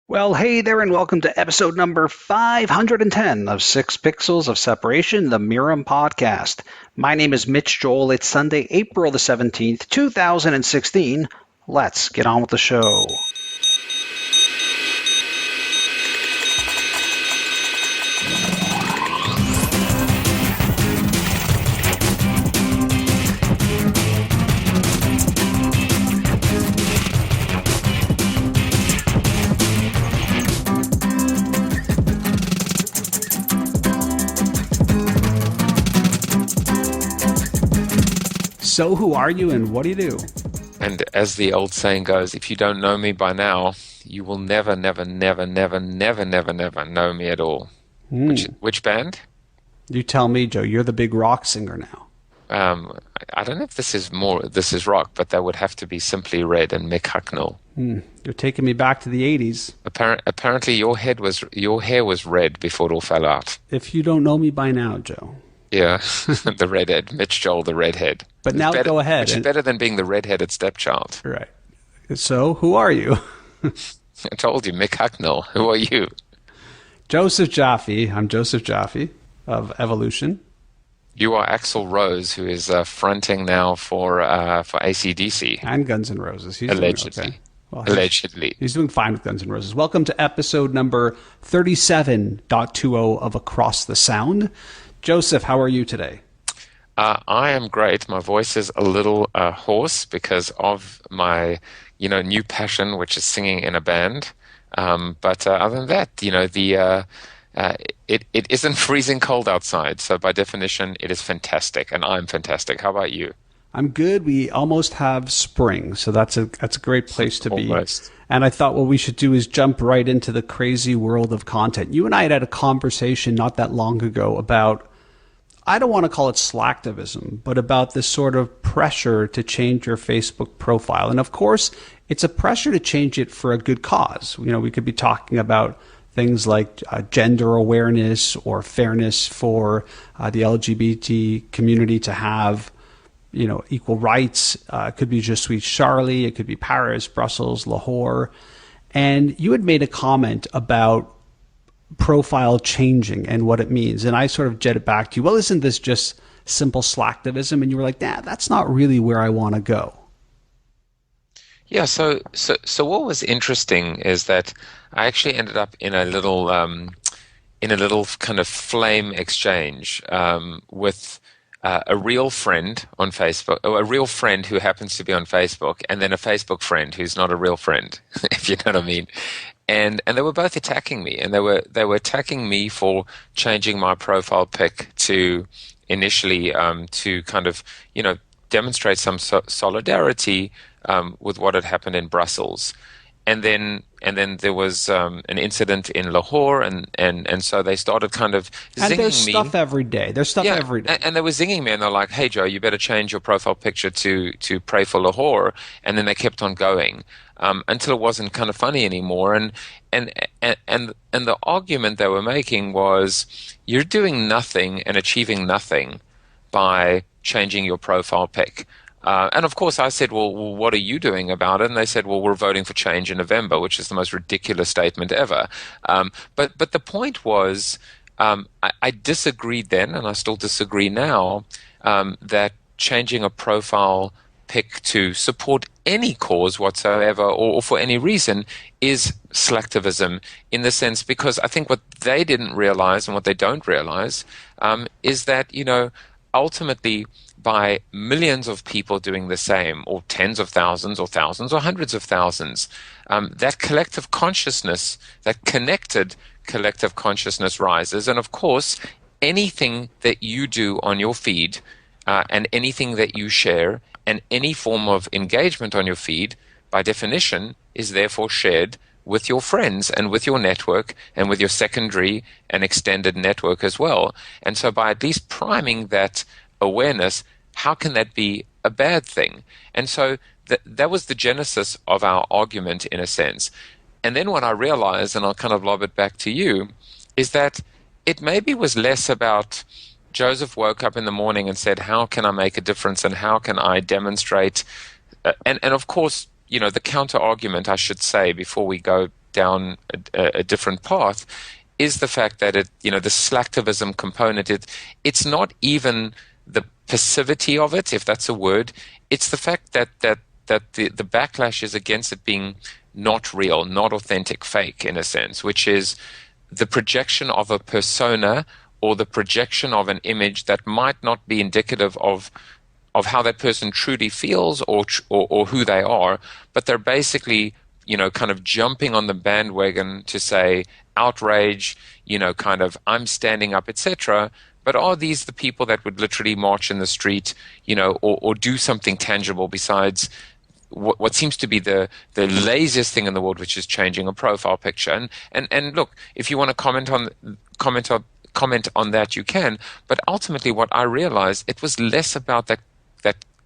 Well, hey there, and welcome to episode number 510 of 6 Pixels of Separation, the Mirum Podcast. My name is Mitch Joel. It's Sunday, April the 17th, 2016. Let's get on with the show. So who are you and what do you do? And as the old saying goes, if you don't know me by now, you will never know me at all. Which band? You tell me, Joe. You're the big rock singer now. I don't know if this is rock, but that would have to be Simply Red and Mick Hucknall. You're taking me back to the 80s. Apparently your hair was red before it all fell out. If you don't know me by now, Joe. Yeah, the redhead, Mitch Joel, the redhead. But now go ahead. Which is better than being the redheaded stepchild. Right. So who are you? I told you, Mick Hucknall. Who are you? Joseph Jaffe. I'm Joseph Jaffe of Evolution. You are Axl Rose, who is fronting now for AC/DC. And Guns N' Roses. Allegedly. Okay. Well, Allegedly. He's doing fine with Guns N' Roses. Welcome to episode number 37.20 of Across the Sound. Joseph, how are you today? I am great. My voice is a little hoarse because of my, new passion, which is singing in a band. But other than that, it isn't freezing cold outside. So by definition, it is fantastic, and I'm fantastic. How about you? I'm good. We almost have spring, so that's a great place to be. Almost. And I thought what we should do is jump right into the crazy world of content. You and I had a conversation not that long ago about, I don't want to call it slacktivism, but about this sort of pressure to change your Facebook profile. And of course, it's a pressure to change it for a good cause. We could be talking about things like gender awareness or fairness for the LGBT community to have equal rights. It could be Je suis Charlie. It could be Paris, Brussels, Lahore. And you had made a comment about profile changing and what it means. And I sort of jetted back to you, well, isn't this just simple slacktivism? And you were like, nah, that's not really where I want to go. Yeah, so what was interesting is that I actually ended up in a little kind of flame exchange with a real friend on Facebook, or a real friend who happens to be on Facebook, and then a Facebook friend who's not a real friend, if you know what I mean. And they were both attacking me, and they were attacking me for changing my profile pic to initially to kind of demonstrate some solidarity with what had happened in Brussels. And then there was an incident in Lahore, and so they started kind of zinging me. And there's stuff every day. There's stuff every day. And they were zinging me, and they're like, "Hey Joe, you better change your profile picture to pray for Lahore." And then they kept on going until it wasn't kind of funny anymore. And the argument they were making was, you're doing nothing and achieving nothing by changing your profile pic. And of course, I said, well, what are you doing about it? And they said, well, we're voting for change in November, which is the most ridiculous statement ever. But the point was, I disagreed then, and I still disagree now, that changing a profile pic to support any cause whatsoever or for any reason is slacktivism, in the sense, because I think what they didn't realize and what they don't realize is that, ultimately, by millions of people doing the same, or tens of thousands or hundreds of thousands, that collective consciousness, that connected collective consciousness rises. And of course, anything that you do on your feed and anything that you share and any form of engagement on your feed, by definition, is therefore shared with your friends and with your network and with your secondary and extended network as well. And so by at least priming that awareness, how can that be a bad thing? And so that was the genesis of our argument, in a sense. And then what I realized, and I'll kind of lob it back to you, is that it maybe was less about Joseph woke up in the morning and said, how can I make a difference and how can I demonstrate? And of course, the counter argument, I should say, before we go down a different path, is the fact that the slacktivism component, it's not even the passivity of it, if that's a word. It's the fact that the backlash is against it being not real, not authentic, fake in a sense, which is the projection of a persona or the projection of an image that might not be indicative of how that person truly feels or who they are, but they're basically, kind of jumping on the bandwagon to say outrage, kind of I'm standing up, etc. But are these the people that would literally march in the street, or do something tangible besides what seems to be the laziest thing in the world, which is changing a profile picture? And look, if you want to comment on that, you can. But ultimately, what I realized, it was less about that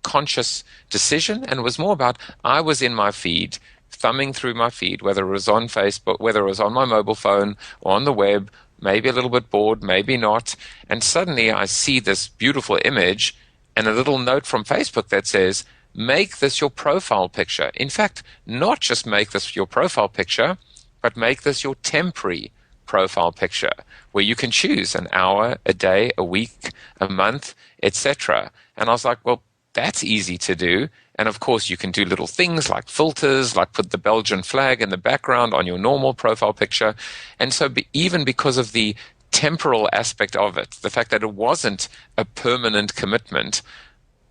conscious decision, and it was more about I was in my feed, thumbing through my feed, whether it was on Facebook, whether it was on my mobile phone or on the web, maybe a little bit bored, maybe not, and suddenly I see this beautiful image and a little note from Facebook that says, make this your profile picture. In fact, not just make this your profile picture, but make this your temporary profile picture, where you can choose an hour, a day, a week, a month, etc. And I was like, well, that's easy to do. And of course, you can do little things like filters, like put the Belgian flag in the background on your normal profile picture. And so even because of the temporal aspect of it, the fact that it wasn't a permanent commitment,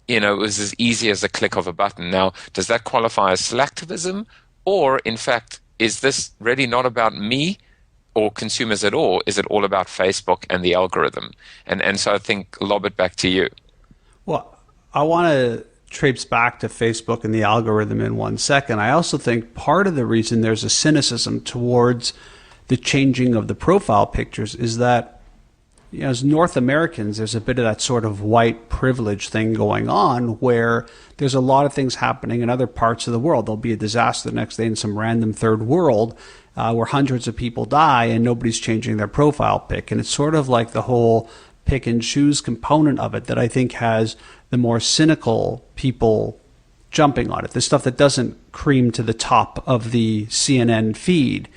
it was as easy as a click of a button. Now, does that qualify as slacktivism? Or, in fact, is this really not about me or consumers at all? Is it all about Facebook and the algorithm? And so I think, lob it back to you. Well, I want to traipse back to Facebook and the algorithm in 1 second. I also think part of the reason there's a cynicism towards the changing of the profile pictures is that, as North Americans, there's a bit of that sort of white privilege thing going on where there's a lot of things happening in other parts of the world. There'll be a disaster the next day in some random third world where hundreds of people die and nobody's changing their profile pic. And it's sort of like the whole pick and choose component of it that I think has the more cynical people jumping on it. The stuff that doesn't cream to the top of the CNN feed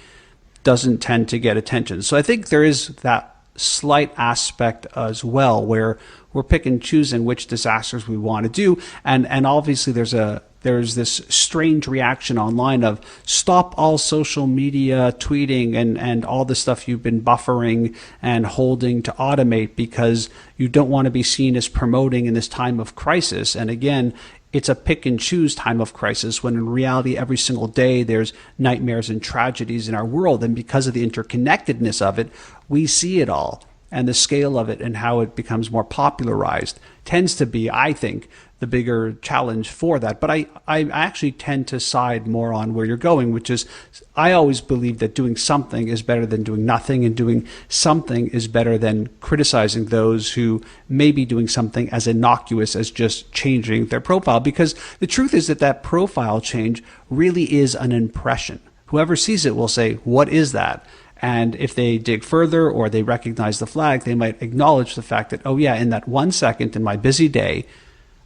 doesn't tend to get attention. So I think there is that slight aspect as well where we're pick and choosing which disasters we want to do. And obviously there's this strange reaction online of stop all social media tweeting and all the stuff you've been buffering and holding to automate because you don't want to be seen as promoting in this time of crisis. And again, it's a pick and choose time of crisis when in reality every single day there's nightmares and tragedies in our world. And because of the interconnectedness of it, we see it all. And the scale of it and how it becomes more popularized tends to be, I think, the bigger challenge for that. But I actually tend to side more on where you're going, which is I always believe that doing something is better than doing nothing, and doing something is better than criticizing those who may be doing something as innocuous as just changing their profile. Because the truth is that profile change really is an impression. Whoever sees it will say, what is that? And if they dig further or they recognize the flag, they might acknowledge the fact that, oh yeah, in that 1 second in my busy day,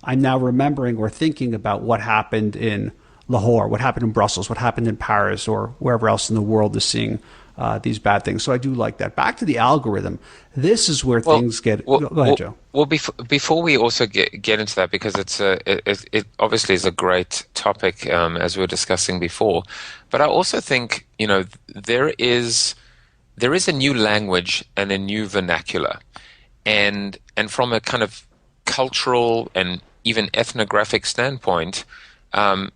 I'm now remembering or thinking about what happened in Lahore, what happened in Brussels, what happened in Paris, or wherever else in the world is seeing these bad things. So I do like that. Back to the algorithm. This is where things get... Go ahead, Joe. Well, before we also get into that, because it obviously is a great topic, as we were discussing before, but I also think, there is a new language and a new vernacular. And from a kind of cultural and even ethnographic standpoint,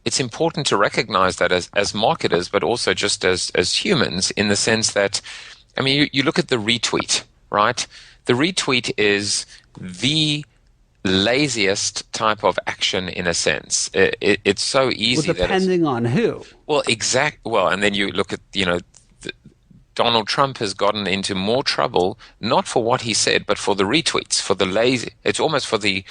it's important to recognize that as marketers, but also just as humans, in the sense that, I mean, you look at the retweet, right? The retweet is the laziest type of action in a sense. It's so easy. Well, depending on who. Well, Well, and then you look at, Donald Trump has gotten into more trouble, not for what he said, but for the retweets, for the lazy. It's almost for the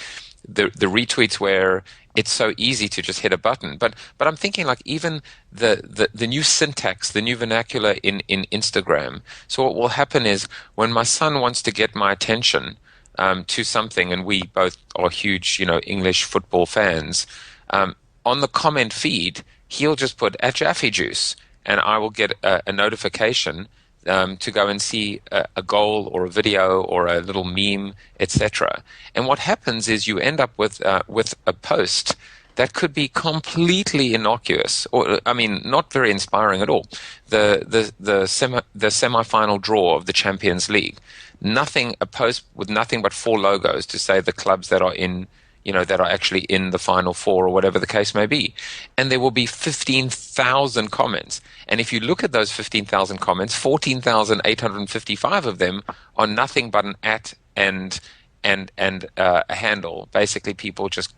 retweets where it's so easy to just hit a button. But I'm thinking like even the new syntax, the new vernacular in Instagram. So what will happen is when my son wants to get my attention to something, and we both are huge, English football fans, on the comment feed, he'll just put at Jaffe Juice. and I will get a notification to go and see a goal or a video or a little meme, etc. And what happens is you end up with a post that could be completely innocuous, or I mean, not very inspiring at all. The semifinal draw of the Champions League, a post with nothing but 4 logos to say the clubs that are in, that are actually in the final 4 or whatever the case may be. And there will be 15,000 comments. And if you look at those 15,000 comments, 14,855 of them are nothing but an at and a handle. Basically, people just,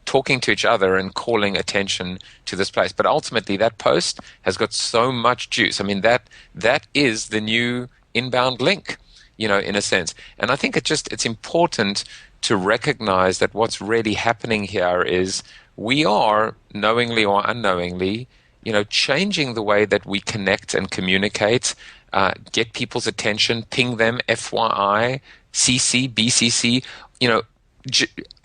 talking to each other and calling attention to this place. But ultimately, that post has got so much juice. I mean, that is the new inbound link, in a sense. And I think it's important to recognize that what's really happening here is we are, knowingly or unknowingly, changing the way that we connect and communicate, get people's attention, ping them, FYI, CC, BCC.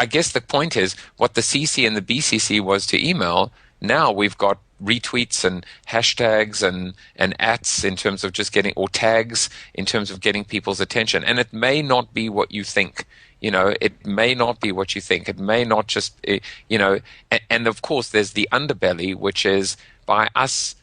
I guess the point is what the CC and the BCC was to email. Now we've got retweets and hashtags and ats in terms of just getting, or tags in terms of getting people's attention. And it may not be what you think. It may not be what you think. It may not just, and of course there's the underbelly, which is by us,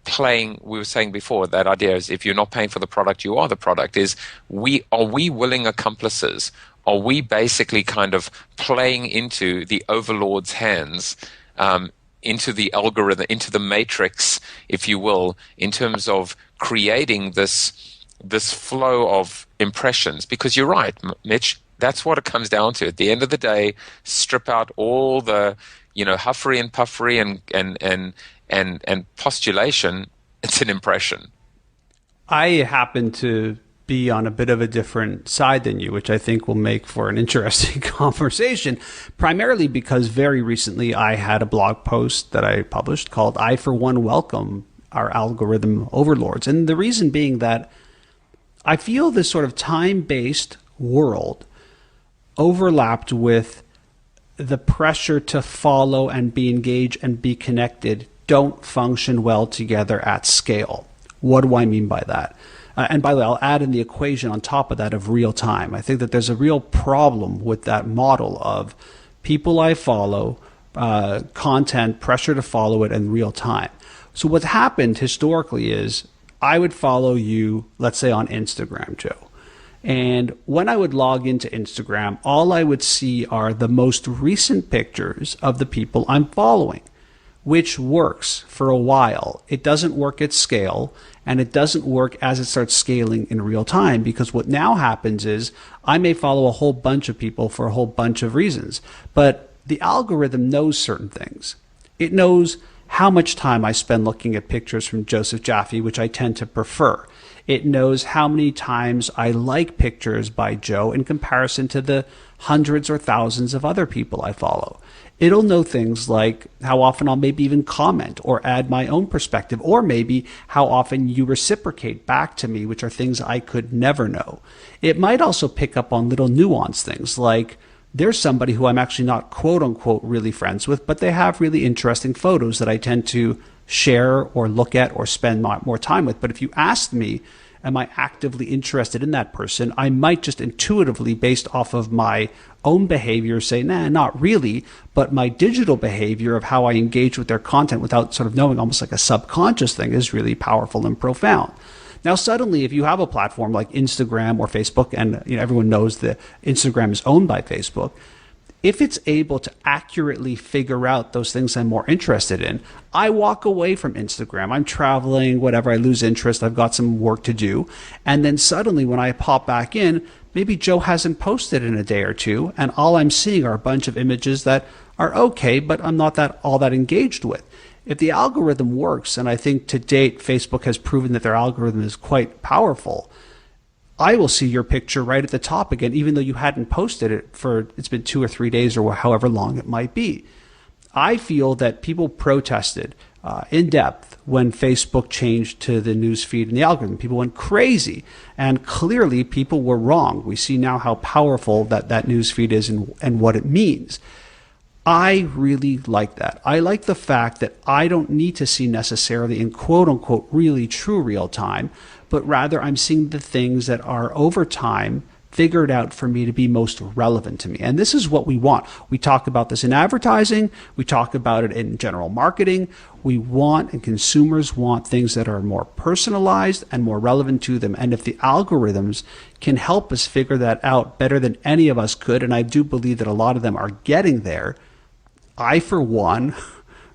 playing, we were saying before, that idea is if you're not paying for the product, you are the product, are we willing accomplices? Are we basically kind of playing into the overlord's hands, into the algorithm, into the matrix, if you will, in terms of creating this flow of impressions? Because you're right, Mitch, that's what it comes down to. At the end of the day, strip out all the, huffery and puffery and postulation. It's an impression. I happen to be on a bit of a different side than you, which I think will make for an interesting conversation, primarily because very recently I had a blog post that I published called "I for One Welcome Our Algorithm Overlords." And the reason being that I feel this sort of time-based world overlapped with the pressure to follow and be engaged and be connected don't function well together at scale. What do I mean by that? And by the way, I'll add in the equation on top of that of real time. I think that there's a real problem with that model of people I follow, content, pressure to follow it in real time. So what's happened historically is I would follow you, let's say on Instagram, Joe. And when I would log into Instagram, all I would see are the most recent pictures of the people I'm following, which works for a while. It doesn't work at scale, and it doesn't work as it starts scaling in real time, because what now happens is I may follow a whole bunch of people for a whole bunch of reasons, but the algorithm knows certain things. It knows how much time I spend looking at pictures from Joseph Jaffe, which I tend to prefer. It knows how many times I like pictures by Joe in comparison to the hundreds or thousands of other people I follow. It'll know things like how often I'll maybe even comment or add my own perspective, or maybe how often you reciprocate back to me, which are things I could never know. It might also pick up on little nuanced things like there's somebody who I'm actually not quote unquote really friends with, but they have really interesting photos that I tend to share or look at or spend more time with. But if you asked me, am I actively interested in that person, I might just intuitively, based off of my own behavior, say, nah, not really. But my digital behavior of how I engage with their content without sort of knowing, almost like a subconscious thing, is really powerful and profound. Now, suddenly, if you have a platform like Instagram or Facebook, and everyone knows that Instagram is owned by Facebook, if it's able to accurately figure out those things I'm more interested in, I walk away from Instagram. I'm traveling, whatever, I lose interest, I've got some work to do. And then suddenly when I pop back in, maybe Joe hasn't posted in a day or two, and all I'm seeing are a bunch of images that are okay, but I'm not all that engaged with. If the algorithm works, and I think to date Facebook has proven that their algorithm is quite powerful, I will see your picture right at the top again, even though you hadn't posted it it's been 2 or 3 days or however long it might be. I feel that people protested in depth when Facebook changed to the news feed and the algorithm. People went crazy, and clearly people were wrong. We see now how powerful that news feed is and what it means. I really like that. I like the fact that I don't need to see necessarily in quote unquote really true real time, but rather I'm seeing the things that are over time figured out for me to be most relevant to me. And this is what we want. We talk about this in advertising. We talk about it in general marketing. We want, and consumers want, things that are more personalized and more relevant to them. And if the algorithms can help us figure that out better than any of us could, and I do believe that a lot of them are getting there, I, for one,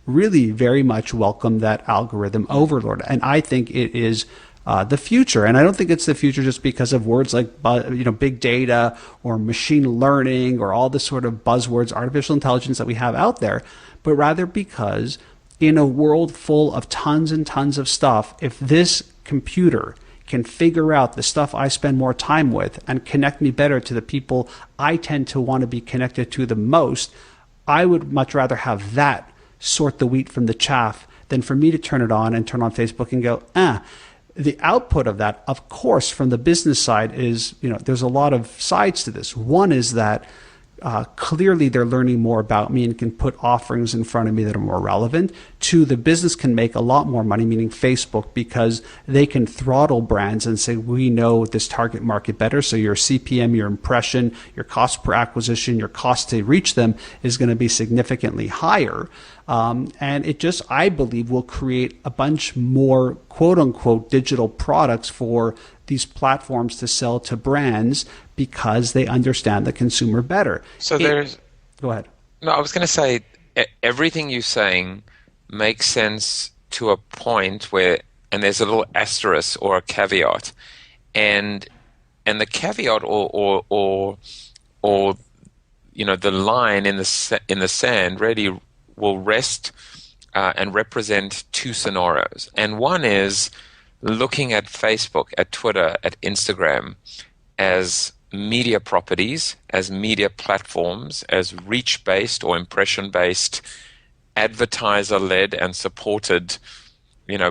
really very much welcome that algorithm overlord. And I think it is the future. And I don't think it's the future just because of words like big data or machine learning or all the sort of buzzwords, artificial intelligence that we have out there, but rather because in a world full of tons and tons of stuff, if this computer can figure out the stuff I spend more time with and connect me better to the people I tend to want to be connected to the most, I would much rather have that sort the wheat from the chaff than for me to turn it on and turn on Facebook and go, The output of that, of course, from the business side is, there's a lot of sides to this. One is that clearly they're learning more about me and can put offerings in front of me that are more relevant. Two, the business can make a lot more money, meaning Facebook, because they can throttle brands and say, we know this target market better. So your CPM, your impression, your cost per acquisition, your cost to reach them is going to be significantly higher. And it just, I believe, will create a bunch more quote unquote digital products for these platforms to sell to brands because they understand the consumer better. So go ahead. No, I was going to say everything you're saying makes sense to a point where, and there's a little asterisk or a caveat, and the caveat or the line in the sand really will rest and represent two scenarios. And one is looking at Facebook, at Twitter, at Instagram as media properties, as media platforms, as reach-based or impression-based, advertiser-led and supported,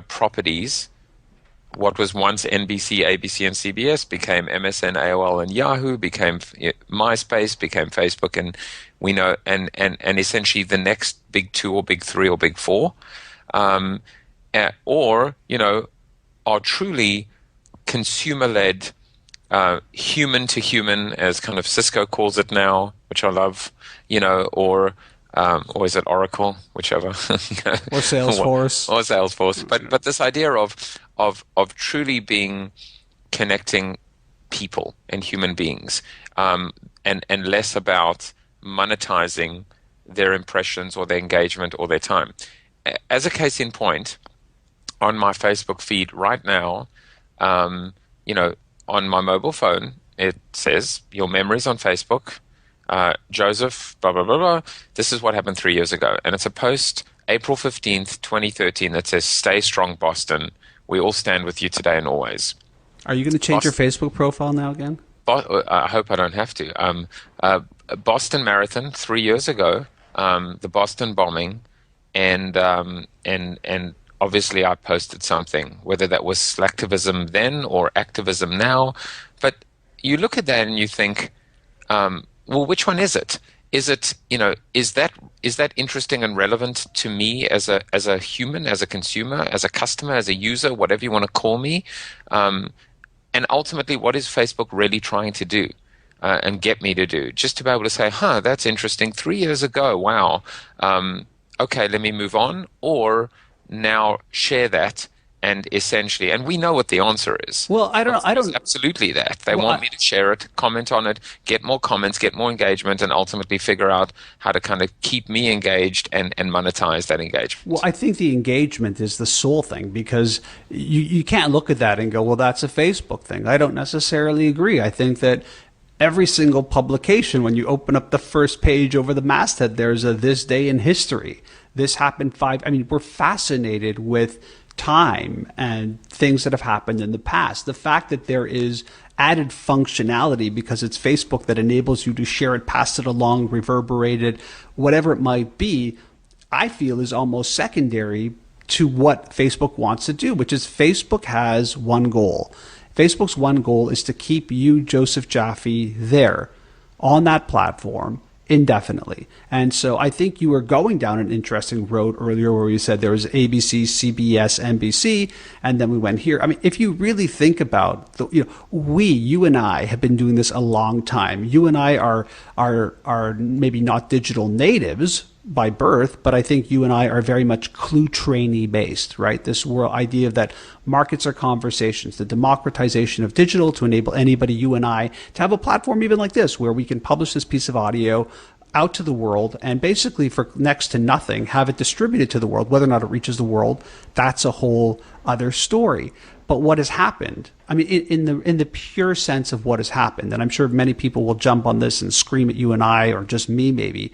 properties. What was once NBC, ABC, and CBS became MSN, AOL, and Yahoo, became MySpace, became Facebook, and we know, and essentially the next big two or big three or big four, or are truly consumer-led, human to human, as kind of Cisco calls it now, which I love, or is it Oracle, whichever, or Salesforce, or Salesforce. But this idea of truly being connecting people and human beings, and less about monetizing their impressions or their engagement or their time. As a case in point, on my Facebook feed right now, on my mobile phone, it says, your memories on Facebook, Joseph, blah, blah, blah, blah. This is what happened 3 years ago. And it's a post, April 15th, 2013, that says, stay strong, Boston. We all stand with you today and always. Are you going to change your Facebook profile now again? I hope I don't have to. Boston Marathon 3 years ago, the Boston bombing, and obviously I posted something, whether that was slacktivism then or activism now. But you look at that and you think, well, which one is it? Is it, is that interesting and relevant to me as a human, as a consumer, as a customer, as a user, whatever you want to call me? And ultimately, what is Facebook really trying to do and get me to do? Just to be able to say, that's interesting. 3 years ago, wow. Okay, let me move on. Or now share that and essentially, and we know what the answer is. Well, I don't. Absolutely that. They want me to share it, comment on it, get more comments, get more engagement, and ultimately figure out how to kind of keep me engaged and monetize that engagement. Well, I think the engagement is the sole thing, because you can't look at that and go, well, that's a Facebook thing. I don't necessarily agree. I think that every single publication, when you open up the first page over the masthead, there's a this day in history. This happened we're fascinated with time and things that have happened in the past. The fact that there is added functionality because it's Facebook that enables you to share it, pass it along, reverberate it, whatever it might be, I feel is almost secondary to what Facebook wants to do, which is Facebook has one goal. Facebook's one goal is to keep you, Joseph Jaffe, there on that platform, indefinitely. And so I think you were going down an interesting road earlier where you said there was ABC, CBS, NBC, and then we went here. I mean, if you really think about you and I have been doing this a long time. You and I are maybe not digital natives by birth, but I think you and I are very much clue trainee based, right? This world idea that markets are conversations, the democratization of digital to enable anybody, you and I, to have a platform even like this where we can publish this piece of audio out to the world and basically for next to nothing have it distributed to the world. Whether or not it reaches the world, that's a whole other story. But what has happened, I mean, in the pure sense of what has happened, and I'm sure many people will jump on this and scream at you and I, or just me maybe,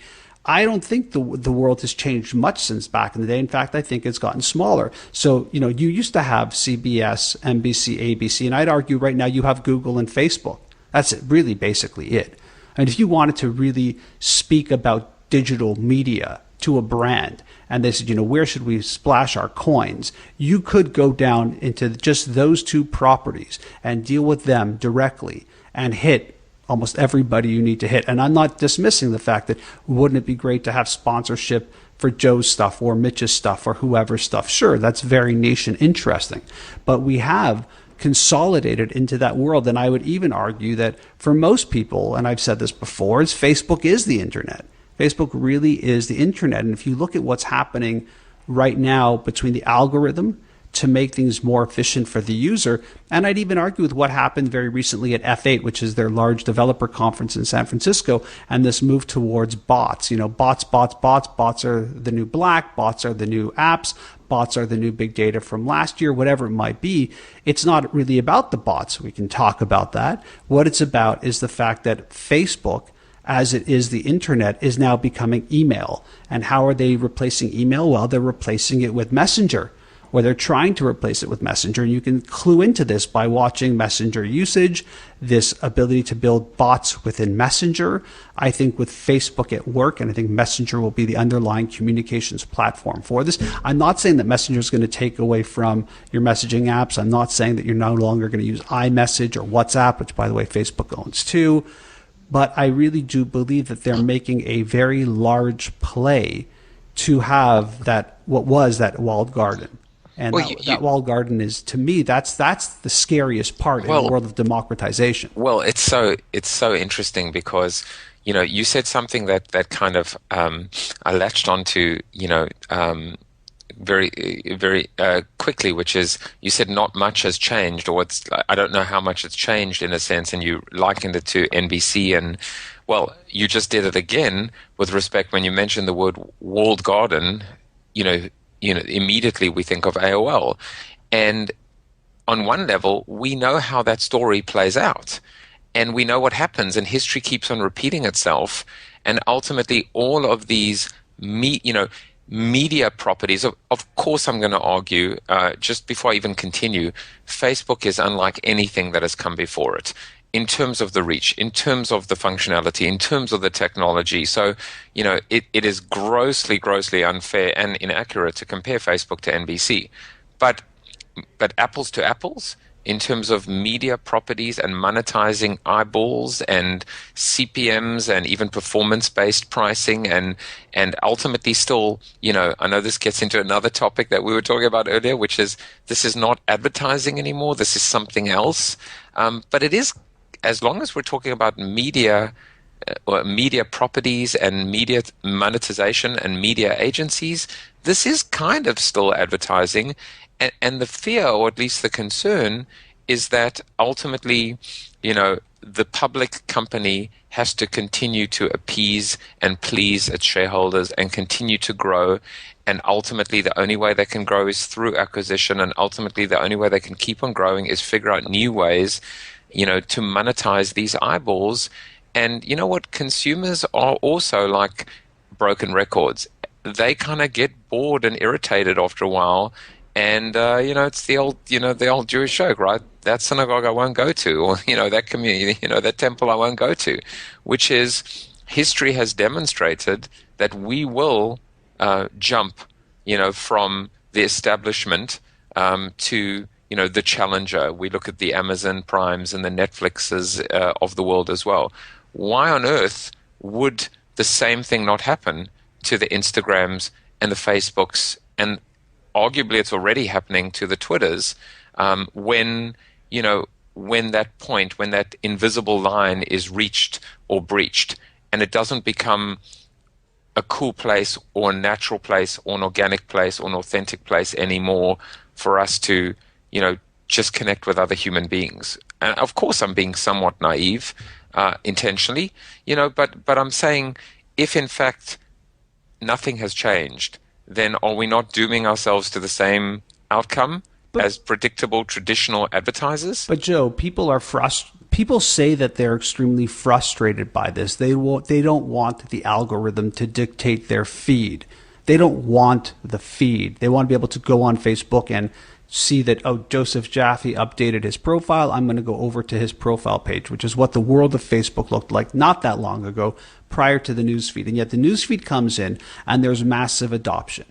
I don't think the world has changed much since back in the day. In fact, I think it's gotten smaller. So, you used to have CBS, NBC, ABC, and I'd argue right now you have Google and Facebook. That's really basically it. And if you wanted to really speak about digital media to a brand, and they said, where should we splash our coins? You could go down into just those two properties and deal with them directly and hit almost everybody you need to hit. And I'm not dismissing the fact that wouldn't it be great to have sponsorship for Joe's stuff or Mitch's stuff or whoever's stuff? Sure, that's very niche and interesting. But we have consolidated into that world. And I would even argue that for most people, and I've said this before, is Facebook is the internet. Facebook really is the internet. And if you look at what's happening right now between the algorithm to make things more efficient for the user, and I'd even argue with what happened very recently at F8, which is their large developer conference in San Francisco, and this move towards bots. Bots. Bots are the new black. Bots are the new apps. Bots are the new big data from last year, whatever it might be. It's not really about the bots. We can talk about that. What it's about is the fact that Facebook, as it is the internet, is now becoming email. And how are they replacing email? Well, they're replacing it with Messenger, or they're trying to replace it with Messenger. And you can clue into this by watching Messenger usage, this ability to build bots within Messenger. I think with Facebook at work, and I think Messenger will be the underlying communications platform for this. I'm not saying that Messenger is going to take away from your messaging apps. I'm not saying that you're no longer going to use iMessage or WhatsApp, which, by the way, Facebook owns too. But I really do believe that they're making a very large play to have that, what was that walled garden. And that walled garden is, to me, that's the scariest part in the world of democratization. Well, it's so interesting because, you said something that kind of I latched onto, very, very quickly, which is you said not much has changed, or I don't know how much it's changed in a sense, and you likened it to NBC, and well, you just did it again with respect when you mentioned the word walled garden. Immediately we think of AOL. And on one level, we know how that story plays out. And we know what happens, and history keeps on repeating itself. And ultimately, all of these media properties, of course, I'm going to argue, just before I even continue, Facebook is unlike anything that has come before it, in terms of the reach, in terms of the functionality, in terms of the technology. So, it is grossly unfair and inaccurate to compare Facebook to NBC. But apples to apples, in terms of media properties and monetizing eyeballs and CPMs and even performance-based pricing and ultimately still, I know this gets into another topic that we were talking about earlier, which is this is not advertising anymore. This is something else. But it is, as long as we're talking about media or media properties and media monetization and media agencies, this is kind of still advertising. And the fear, or at least the concern, is that ultimately, the public company has to continue to appease and please its shareholders and continue to grow. And ultimately, the only way they can grow is through acquisition. And ultimately, the only way they can keep on growing is figure out new ways, to monetize these eyeballs. And you know what? Consumers are also like broken records. They kind of get bored and irritated after a while. And, it's the old Jewish joke, right? That synagogue I won't go to, or, that community, that temple I won't go to, which is history has demonstrated that we will jump, from the establishment to, the challenger. We look at the Amazon Primes and the Netflixes of the world as well. Why on earth would the same thing not happen to the Instagrams and the Facebooks, and arguably it's already happening to the Twitters, when, when that point, when that invisible line is reached or breached, and it doesn't become a cool place or a natural place or an organic place or an authentic place anymore for us to, just connect with other human beings. And of course, I'm being somewhat naive, intentionally, but I'm saying, if in fact nothing has changed, then are we not dooming ourselves to the same outcome as predictable traditional advertisers? But Joe, people say that they're extremely frustrated by this. They don't want the algorithm to dictate their feed. They don't want the feed. They want to be able to go on Facebook and see that, oh, Joseph Jaffe updated his profile. I'm going to go over to his profile page, which is what the world of Facebook looked like not that long ago, prior to the newsfeed. And yet the newsfeed comes in and there's massive adoption.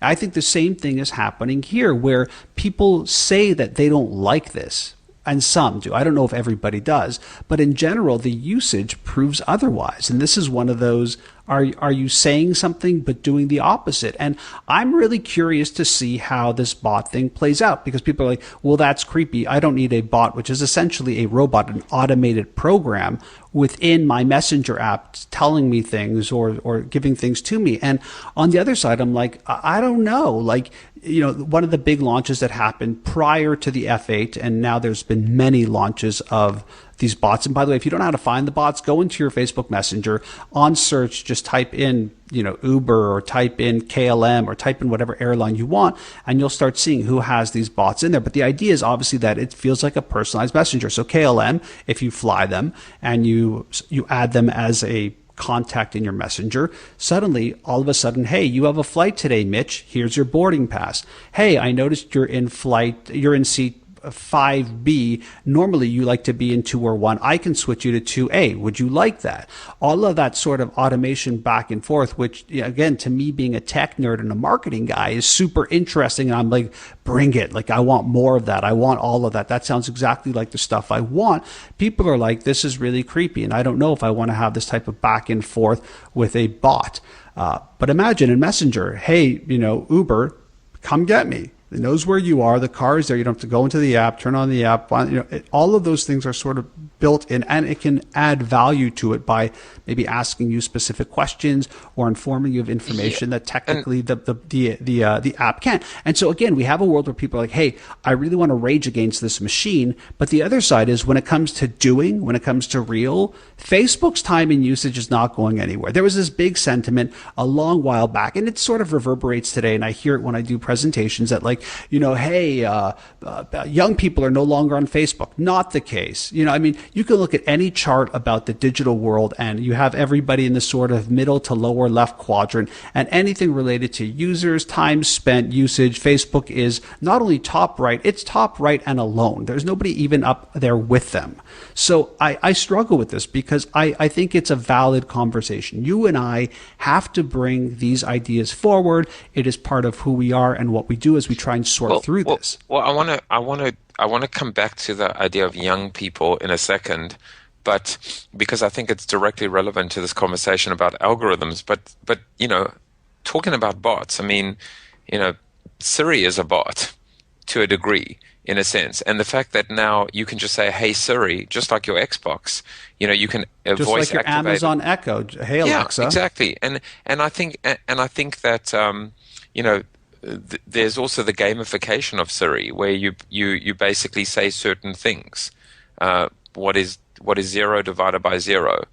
I think the same thing is happening here, where people say that they don't like this. And some do. I don't know if everybody does, but in general, the usage proves otherwise. And this is one of those, are you saying something but doing the opposite? And I'm really curious to see how this bot thing plays out, because people are like, well, that's creepy. I don't need a bot, which is essentially a robot, an automated program within my messenger app telling me things or giving things to me. And on the other side, I'm like, I don't know. Like, one of the big launches that happened prior to the F8, and now there's been many launches of these bots. And by the way, if you don't know how to find the bots, go into your Facebook Messenger, on search, just type in, Uber, or type in KLM, or type in whatever airline you want, and you'll start seeing who has these bots in there. But the idea is obviously that it feels like a personalized messenger. So KLM, if you fly them and you add them as a contact in your messenger, suddenly, all of a sudden, hey, you have a flight today, Mitch. Here's your boarding pass. Hey, I noticed you're in seat 5B. Normally you like to be in 2 or 1. I can switch you to 2A. Would you like that? All of that sort of automation back and forth, which again, to me being a tech nerd and a marketing guy, is super interesting. And I'm like, bring it. Like, I want more of that. I want all of that. That sounds exactly like the stuff I want. People are like, this is really creepy. And I don't know if I want to have this type of back and forth with a bot. But imagine in Messenger, hey, Uber, come get me. It knows where you are. The car is there. You don't have to go into the app, turn on the app. All of those things are sort of built in, and it can add value to it by maybe asking you specific questions or informing you of information that technically the app can't. And so again, we have a world where people are like, hey, I really want to rage against this machine. But the other side is, when it comes to real, Facebook's time and usage is not going anywhere. There was this big sentiment a long while back, and it sort of reverberates today. And I hear it when I do presentations that, like, hey, young people are no longer on Facebook. Not the case. You can look at any chart about the digital world, and you have everybody in the sort of middle to lower left quadrant, and anything related to users, time spent, usage, Facebook is not only top right, it's top right and alone. There's nobody even up there with them. So I struggle with this, because I think it's a valid conversation. You and I have to bring these ideas forward. It is part of who we are and what we do as we try and sort through this. Well, I want to come back to the idea of young people in a second, but because I think it's directly relevant to this conversation about algorithms. But talking about bots, I mean, Siri is a bot to a degree, in a sense, and the fact that now you can just say, "Hey Siri," just like your Xbox, you can just voice like your activate Amazon Echo. Hey Alexa. Yeah, exactly, and I think that there's also the gamification of Siri, where you basically say certain things. What is 0 divided by 0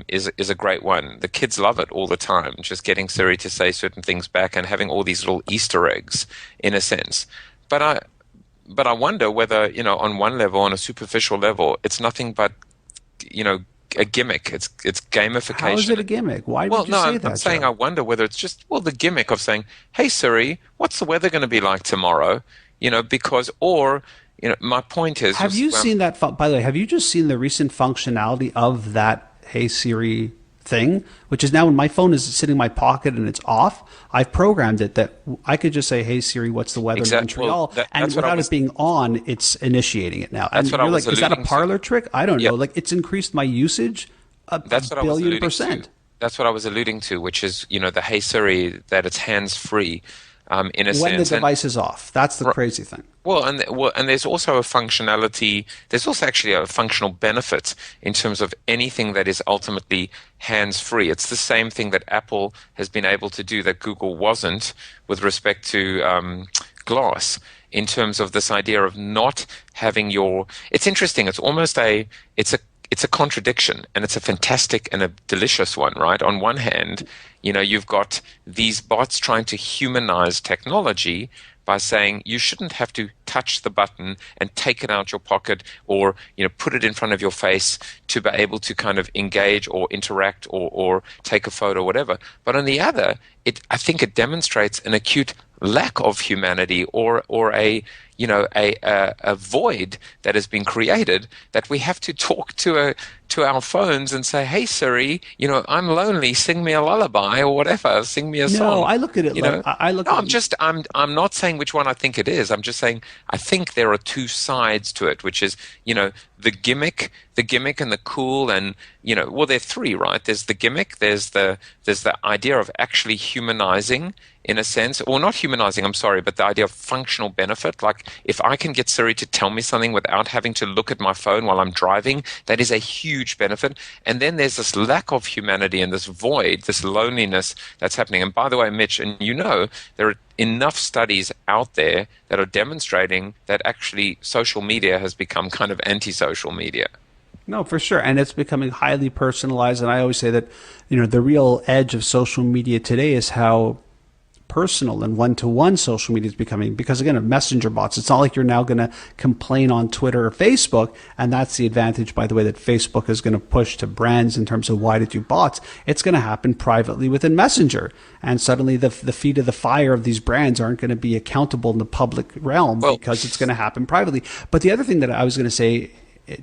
is a great one. The kids love it all the time, just getting Siri to say certain things back and having all these little Easter eggs, in a sense. But I wonder whether, on one level, on a superficial level, it's nothing but, a gimmick. It's gamification. How is it a gimmick? Why would you say that? I'm saying I wonder whether it's just, the gimmick of saying, "Hey Siri, what's the weather going to be like tomorrow?" My point is, have you seen that? By the way, have you just seen the recent functionality of that Hey Siri thing, which is now, when my phone is sitting in my pocket and it's off, I've programmed it that I could just say, "Hey Siri, what's the weather in Montreal?" And without it being on, it's initiating it now. And you're like, is that a parlor trick? I don't know. Like, it's increased my usage a billion %. that's what I was alluding to, which is, the Hey Siri, that it's hands-free, in a when the sense. And device is off. That's the crazy thing. and there's also a functionality. There's also actually a functional benefit in terms of anything that is ultimately hands-free. It's the same thing that Apple has been able to do that Google wasn't with respect to Glass. In terms of this idea of not having your, it's interesting. It's a contradiction, and it's a fantastic and a delicious one, right? On one hand, you've got these bots trying to humanize technology by saying you shouldn't have to touch the button and take it out your pocket, or put it in front of your face to be able to kind of engage or interact, or take a photo or whatever. But on the other, I think it demonstrates an acute lack of humanity, or a void that has been created, that we have to talk to our phones and say, "Hey Siri, I'm lonely, sing me a lullaby," or whatever, sing me a song. No, I look at it like I look No, at it. I'm not saying which one I think it is. I'm just saying I think there are two sides to it, which is, the gimmick and the cool, and well, there are three, right? There's the gimmick, there's the idea of actually humanizing, in a sense, or not humanizing, I'm sorry, but the idea of functional benefit. Like, if I can get Siri to tell me something without having to look at my phone while I'm driving, that is a huge benefit. And then there's this lack of humanity and this void, this loneliness that's happening. And by the way, Mitch, and there are enough studies out there that are demonstrating that actually social media has become kind of anti-social media. No, for sure. And it's becoming highly personalized. And I always say that, the real edge of social media today is how personal and one-to-one social media is becoming, because again, of messenger bots. It's not like you're now going to complain on Twitter or Facebook, and that's the advantage, by the way, that Facebook is going to push to brands in terms of why to do bots. It's going to happen privately within Messenger, and suddenly the feet of the fire of these brands aren't going to be accountable in the public realm, Well, because it's going to happen privately. But the other thing that I was going to say,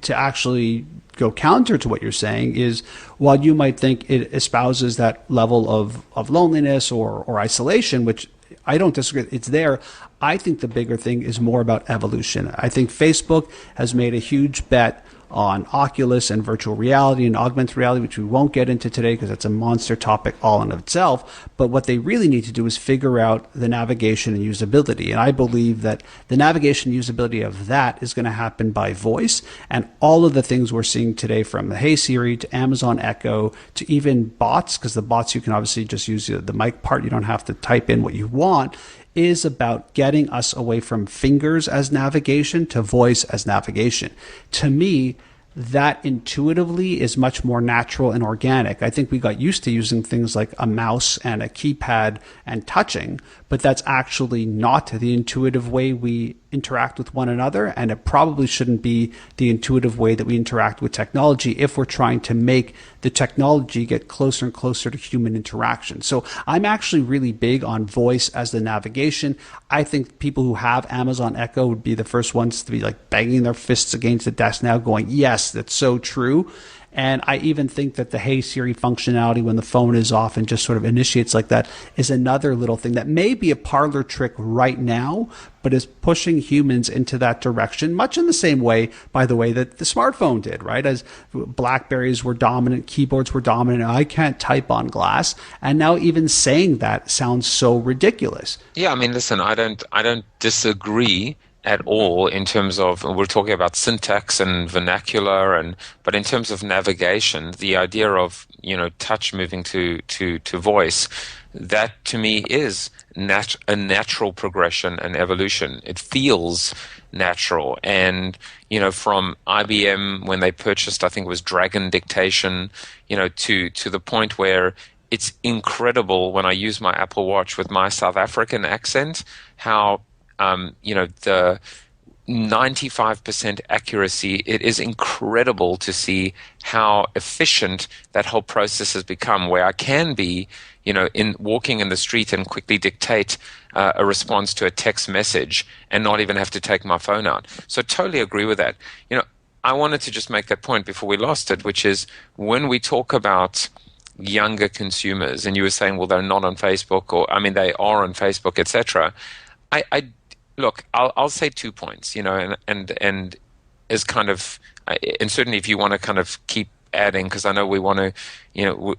to actually go counter to what you're saying, is, while you might think it espouses that level of loneliness or isolation, which I don't disagree, it's there. I think the bigger thing is more about evolution. I think Facebook has made a huge bet on Oculus and virtual reality and augmented reality, which we won't get into today because that's a monster topic all in of itself. But what they really need to do is figure out the navigation and usability. And I believe that the navigation and usability of that is going to happen by voice. And all of the things we're seeing today, from the Hey Siri to Amazon Echo to even bots, because the bots, you can obviously just use the mic part, you don't have to type in what you want, is about getting us away from fingers as navigation to voice as navigation. To me, that intuitively is much more natural and organic. I think we got used to using things like a mouse and a keypad and touching, but that's actually not the intuitive way we interact with one another, and it probably shouldn't be the intuitive way that we interact with technology if we're trying to make the technology get closer and closer to human interaction. So I'm actually really big on voice as the navigation. I think people who have Amazon Echo would be the first ones to be like banging their fists against the desk now, going, yes, that's so true. And I even think that the Hey Siri functionality when the phone is off and just sort of initiates like that is another little thing that may be a parlor trick right now, but is pushing humans into that direction, much in the same way, by the way, that the smartphone did, right? As Blackberries were dominant, keyboards were dominant, I can't type on glass. And now even saying that sounds so ridiculous. Yeah, I mean, listen, I don't disagree at all in terms of, we're talking about syntax and vernacular, but in terms of navigation, the idea of touch moving to voice, that to me is a natural progression and evolution. It feels natural. And from IBM, when they purchased, I think it was Dragon Dictation, to the point where it's incredible when I use my Apple Watch with my South African accent, how the 95% accuracy, it is incredible to see how efficient that whole process has become, where I can be, in walking in the street and quickly dictate a response to a text message and not even have to take my phone out. So totally agree with that. I wanted to just make that point before we lost it, which is, when we talk about younger consumers, and you were saying, well, they're not on Facebook, or, I mean, they are on Facebook, etc. I look, I'll say 2 points, and as kind of, and certainly if you want to kind of keep adding, because I know we want to,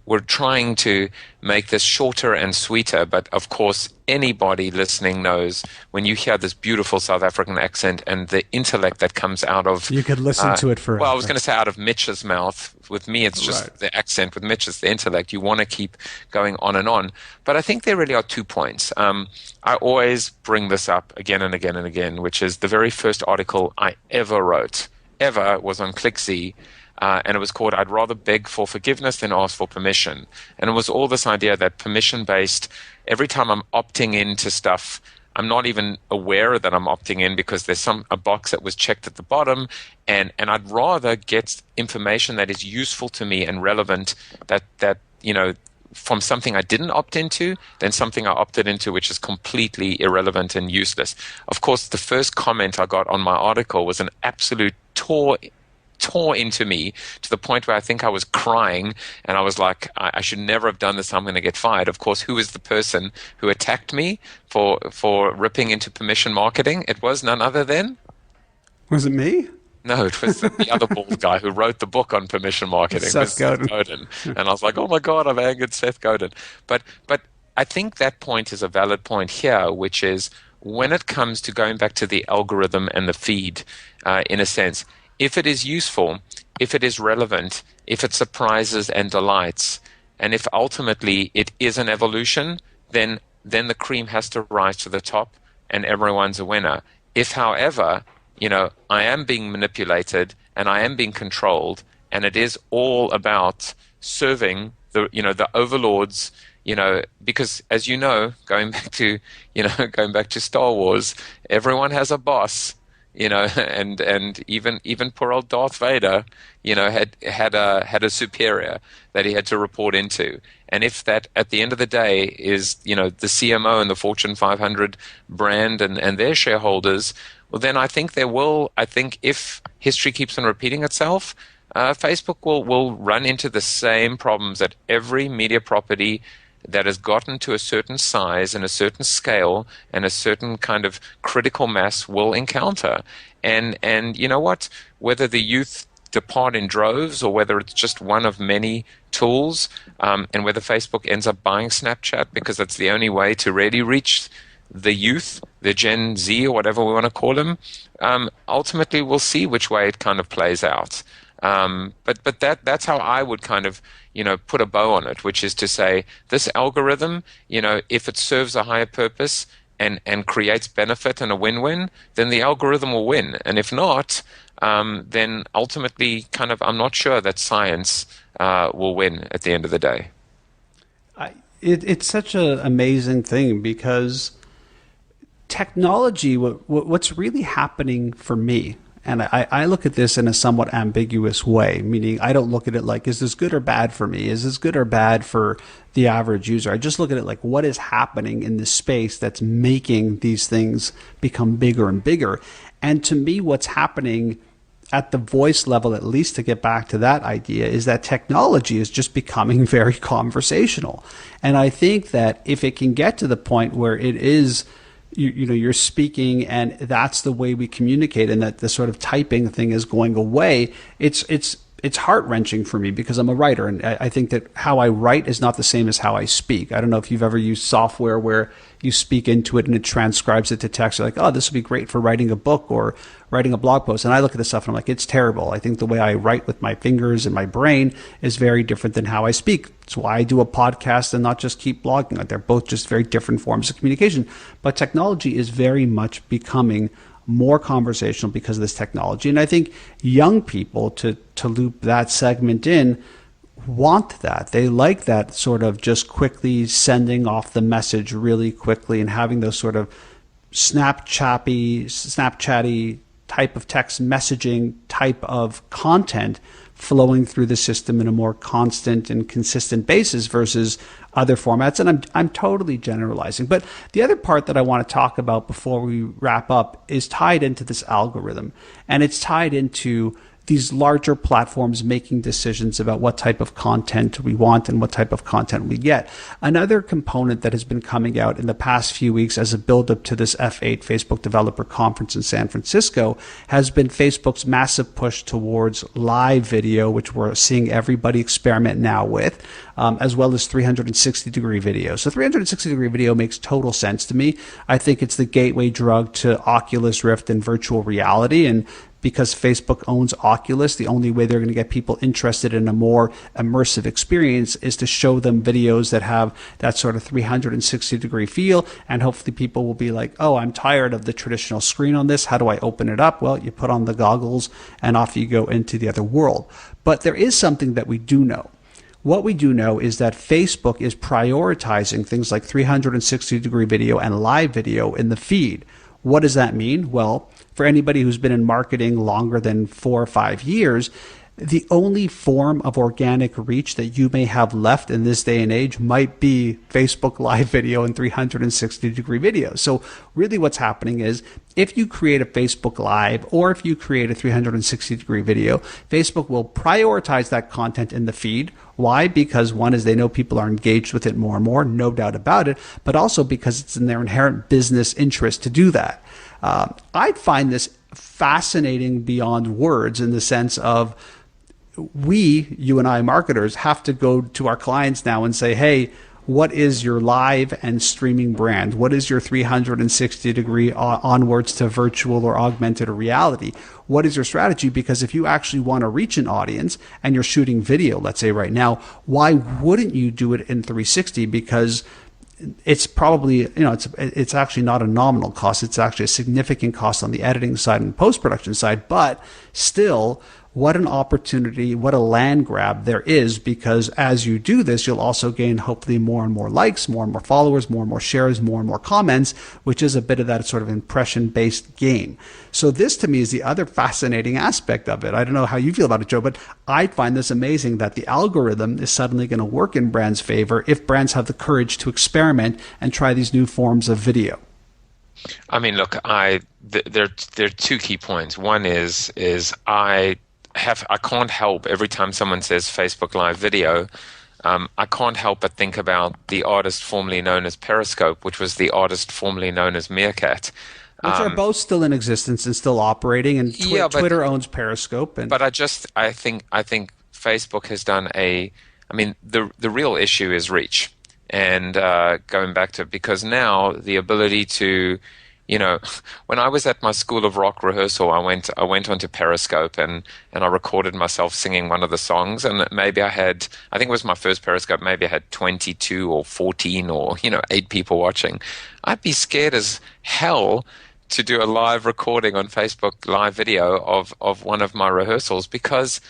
we're trying to make this shorter and sweeter, but of course, anybody listening knows when you hear this beautiful South African accent and the intellect that comes out of... You could listen to it forever. Well, I was going to say out of Mitch's mouth. With me, it's just Right. the accent. With Mitch, it's the intellect. You want to keep going on and on. But I think there really are 2 points. I always bring this up again and again and again, which is the very first article I ever wrote, was on ClickZ, and it was called "I'd Rather Beg for Forgiveness Than Ask for Permission." And it was all this idea that permission-based, every time I'm opting into stuff, I'm not even aware that I'm opting in because there's a box that was checked at the bottom, and I'd rather get information that is useful to me and relevant that from something I didn't opt into than something I opted into which is completely irrelevant and useless. Of course, the first comment I got on my article was an absolute tore into me to the point where I think I was crying, and I was like, I should never have done this. I'm going to get fired. Of course, who is the person who attacked me for ripping into permission marketing? It was none other than... Was it me? No, it was the other bald guy who wrote the book on permission marketing. Seth Godin. And I was like, oh my God, I've angered Seth Godin. But I think that point is a valid point here, which is when it comes to going back to the algorithm and the feed, in a sense, if it is useful, if it is relevant, if it surprises and delights, and if ultimately it is an evolution, then the cream has to rise to the top and everyone's a winner. If, however, I am being manipulated and I am being controlled, and it is all about serving the overlords, because as going back to Star Wars, everyone has a boss, and even poor old Darth Vader, had a superior that he had to report into. And if that at the end of the day is, the CMO and the Fortune 500 brand and their shareholders, well, then I think if history keeps on repeating itself, Facebook will run into the same problems that every media property that has gotten to a certain size and a certain scale and a certain kind of critical mass will encounter. And you know what? Whether the youth depart in droves or whether it's just one of many tools, and whether Facebook ends up buying Snapchat because that's the only way to really reach the youth, the Gen Z or whatever we want to call them, ultimately we'll see which way it kind of plays out. But that's how I would kind of, put a bow on it, which is to say this algorithm, if it serves a higher purpose and creates benefit and a win-win, then the algorithm will win. And if not, then ultimately kind of I'm not sure that science will win at the end of the day. It's such an amazing thing because technology, what's really happening for me, and I look at this in a somewhat ambiguous way, meaning I don't look at it like, is this good or bad for me? Is this good or bad for the average user? I just look at it like, what is happening in this space that's making these things become bigger and bigger? And to me, what's happening at the voice level, at least to get back to that idea, is that technology is just becoming very conversational. And I think that if it can get to the point where it is, you're speaking and that's the way we communicate, and that the sort of typing thing is going away, it's heart-wrenching for me because I'm a writer, and I think that how I write is not the same as how I speak. I don't know if you've ever used software where you speak into it and it transcribes it to text. You're like, oh, this would be great for writing a book or writing a blog post. And I look at this stuff and I'm like, it's terrible. I think the way I write with my fingers and my brain is very different than how I speak. That's why I do a podcast and not just keep blogging. Like, they're both just very different forms of communication. But technology is very much becoming more conversational because of this technology. And I think young people, to loop that segment in, want that. They like that sort of just quickly sending off the message really quickly and having those sort of Snapchatty type of text messaging type of content flowing through the system in a more constant and consistent basis versus other formats. And I'm totally generalizing. But the other part that I want to talk about before we wrap up is tied into this algorithm. And it's tied into these larger platforms making decisions about what type of content we want and what type of content we get. Another component that has been coming out in the past few weeks as a build-up to this F8 Facebook Developer Conference in San Francisco has been Facebook's massive push towards live video, which we're seeing everybody experiment now with, as well as 360-degree video. So 360-degree video makes total sense to me. I think it's the gateway drug to Oculus Rift and virtual reality, and because Facebook owns Oculus, the only way they're going to get people interested in a more immersive experience is to show them videos that have that sort of 360-degree feel. And hopefully people will be like, oh, I'm tired of the traditional screen on this. How do I open it up? Well, you put on the goggles and off you go into the other world. But there is something that we do know. What we do know is that Facebook is prioritizing things like 360-degree video and live video in the feed. What does that mean? Well, for anybody who's been in marketing longer than 4 or 5 years, the only form of organic reach that you may have left in this day and age might be Facebook live video and 360-degree video. So really what's happening is if you create a Facebook Live or if you create a 360-degree video, Facebook will prioritize that content in the feed. Why? Because one is they know people are engaged with it more and more, no doubt about it, but also because it's in their inherent business interest to do that. I find this fascinating beyond words in the sense of you and I marketers have to go to our clients now and say, hey, what is your live and streaming brand? What is your 360-degree onwards to virtual or augmented reality? What is your strategy? Because if you actually want to reach an audience and you're shooting video, let's say right now, why wouldn't you do it in 360? Because it's probably, it's actually not a nominal cost. It's actually a significant cost on the editing side and post-production side, but still, what an opportunity, what a land grab there is, because as you do this, you'll also gain hopefully more and more likes, more and more followers, more and more shares, more and more comments, which is a bit of that sort of impression-based game. So this to me is the other fascinating aspect of it. I don't know how you feel about it, Joe, but I find this amazing that the algorithm is suddenly going to work in brands' favor if brands have the courage to experiment and try these new forms of video. I mean, look, there are two key points. One is I can't help every time someone says Facebook Live video, I can't help but think about the artist formerly known as Periscope, which was the artist formerly known as Meerkat. Which are both still in existence and still operating, and Twitter owns Periscope. But I think Facebook has done the real issue is reach, and going back to, because now the ability to, when I was at my School of Rock rehearsal, I went onto Periscope and I recorded myself singing one of the songs, and maybe I think it was my first Periscope, maybe I had 22 or 14 or 8 people watching. I'd be scared as hell to do a live recording on Facebook live video of one of my rehearsals, because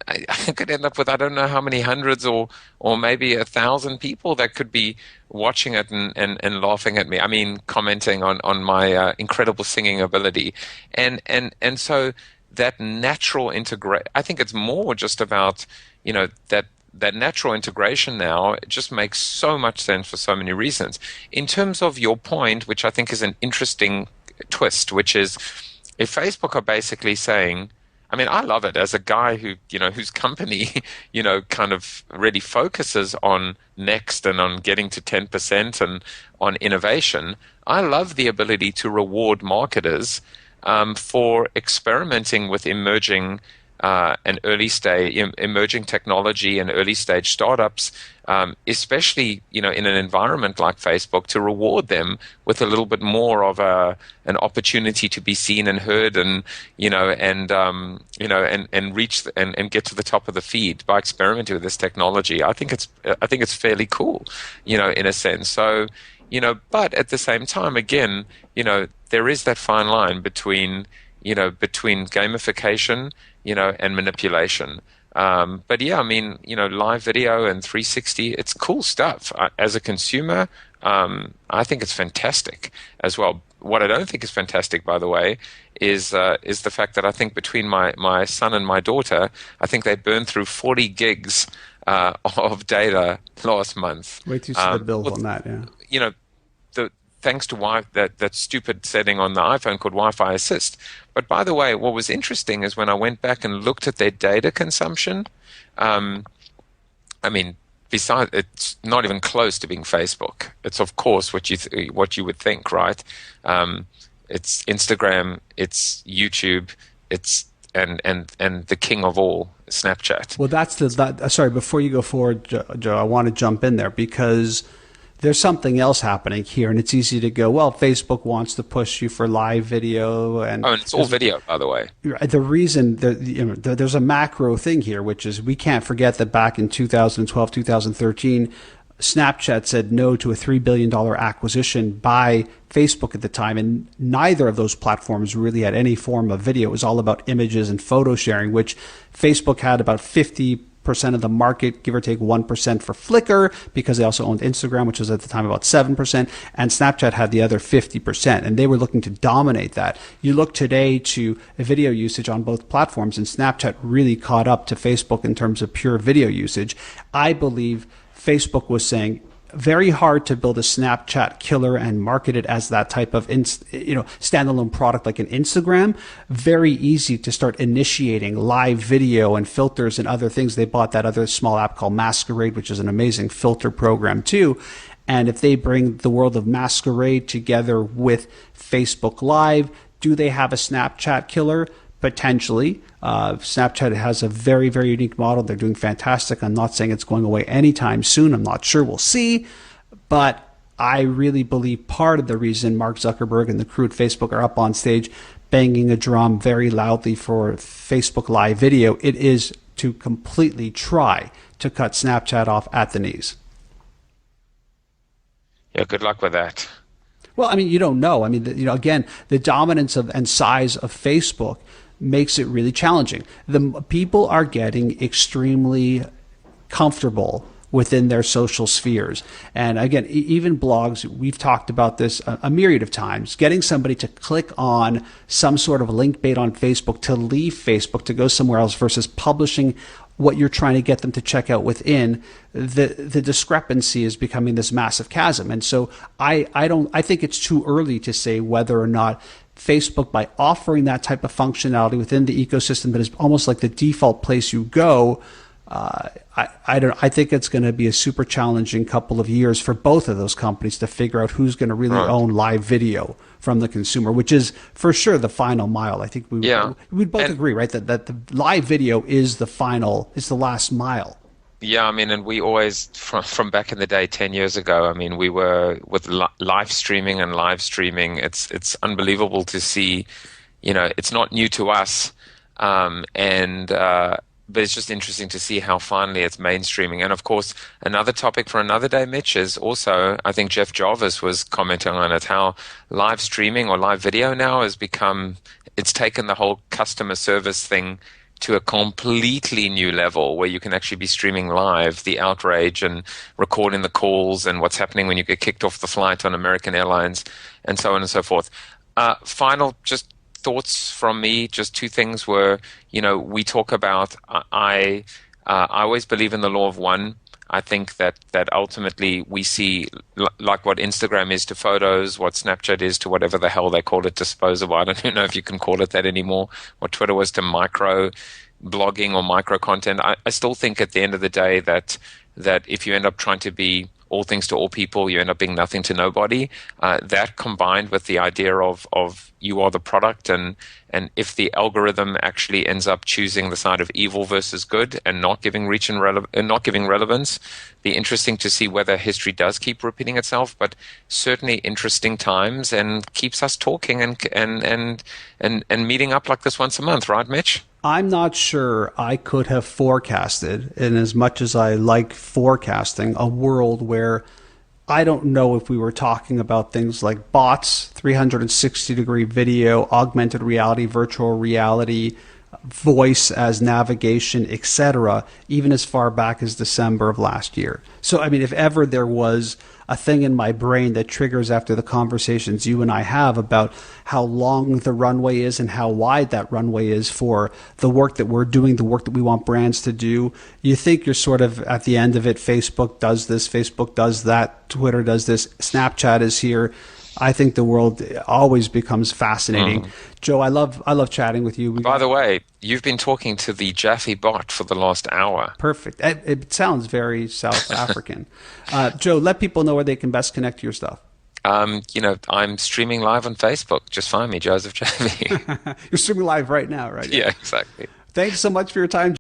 I could end up with, I don't know how many hundreds or maybe 1,000 people that could be watching it and laughing at me. I mean, commenting on my incredible singing ability. And so that natural I think it's more just about, that natural integration now, it just makes so much sense for so many reasons. In terms of your point, which I think is an interesting twist, which is if Facebook are basically saying, I mean, I love it as a guy who, whose company, kind of really focuses on next and on getting to 10% and on innovation. I love the ability to reward marketers for experimenting with emerging emerging technology and early stage startups, especially in an environment like Facebook, to reward them with a little bit more of an opportunity to be seen and heard, and reach and get to the top of the feed by experimenting with this technology. I think it's fairly cool, in a sense. So, but at the same time, again, there is that fine line between gamification, and manipulation. But yeah, I mean, live video and 360, it's cool stuff. As a consumer, I think it's fantastic as well. What I don't think is fantastic, by the way, is the fact that I think between my son and my daughter, I think they burned through 40 gigs of data last month. Wait till you see the bill on that, yeah. thanks to that stupid setting on the iPhone called Wi-Fi Assist. But by the way, what was interesting is when I went back and looked at their data consumption, I mean, besides, it's not even close to being Facebook. It's of course what you would think, right? It's Instagram, it's YouTube, it's and the king of all, Snapchat. Well, sorry, before you go forward, Joe, I want to jump in there because there's something else happening here, and it's easy to go, well, Facebook wants to push you for live video. And it's all video, by the way. The reason there's a macro thing here, which is we can't forget that back in 2012, 2013, Snapchat said no to a $3 billion acquisition by Facebook at the time, and neither of those platforms really had any form of video. It was all about images and photo sharing, which Facebook had about 50% of the market, give or take 1% for Flickr, because they also owned Instagram, which was at the time about 7%, and Snapchat had the other 50%, and they were looking to dominate that. You look today to video usage on both platforms, and Snapchat really caught up to Facebook in terms of pure video usage. I believe Facebook was saying, very hard to build a Snapchat killer and market it as that type of standalone product like an Instagram. Very easy to start initiating live video and filters and other things. They bought that other small app called Masquerade, which is an amazing filter program too. And if they bring the world of Masquerade together with Facebook Live, do they have a Snapchat killer? Potentially. Snapchat has a very, very unique model. They're doing fantastic. I'm not saying it's going away anytime soon. I'm not sure. We'll see. But I really believe part of the reason Mark Zuckerberg and the crew at Facebook are up on stage banging a drum very loudly for Facebook Live video, it is to completely try to cut Snapchat off at the knees. Yeah, good luck with that. Well, I mean, you don't know. I mean, again, the dominance and size of Facebook makes it really challenging. The people are getting extremely comfortable within their social spheres. And again, even blogs, we've talked about this a myriad of times, getting somebody to click on some sort of link bait on Facebook, to leave Facebook, to go somewhere else versus publishing what you're trying to get them to check out within, the discrepancy is becoming this massive chasm. And so I think it's too early to say whether or not Facebook, by offering that type of functionality within the ecosystem that is almost like the default place you go, I think it's going to be a super challenging couple of years for both of those companies to figure out who's going to really own live video from the consumer, which is for sure the final mile. I think we'd both agree, right, that the live video is the last mile. Yeah, I mean, and we always, from back in the day, 10 years ago, I mean, we were with live streaming, it's unbelievable to see, it's not new to us, but it's just interesting to see how finally it's mainstreaming. And of course, another topic for another day, Mitch, is also, I think Jeff Jarvis was commenting on it, how live streaming or live video now it's taken the whole customer service thing to a completely new level where you can actually be streaming live the outrage and recording the calls and what's happening when you get kicked off the flight on American Airlines and so on and so forth. Final just thoughts from me, just two things were, we talk about, I always believe in the law of one. I think that ultimately we see like what Instagram is to photos, what Snapchat is to whatever the hell they call it, disposable. I don't even know if you can call it that anymore. What Twitter was to micro blogging or micro content. I still think at the end of the day that if you end up trying to be all things to all people, you end up being nothing to nobody. That combined with the idea of you are the product, and if the algorithm actually ends up choosing the side of evil versus good and not giving reach and not giving relevance, be interesting to see whether history does keep repeating itself. But certainly interesting times, and keeps us talking and meeting up like this once a month, right, Mitch? I'm not sure I could have forecasted, in as much as I like forecasting, a world where I don't know if we were talking about things like bots, 360-degree video, augmented reality, virtual reality, voice as navigation, etc., even as far back as December of last year. So, I mean, if ever there was a thing in my brain that triggers after the conversations you and I have about how long the runway is and how wide that runway is for the work that we're doing, the work that we want brands to do, you think you're sort of at the end of it. Facebook does this, Facebook does that, Twitter does this, Snapchat is here. I think the world always becomes fascinating. Joe, I love chatting with you. By the way, you've been talking to the Jaffe bot for the last hour. Perfect. It sounds very South African. Joe, let people know where they can best connect to your stuff. I'm streaming live on Facebook. Just find me, Joseph Jaffe. You're streaming live right now, right? Yeah, exactly. Thanks so much for your time.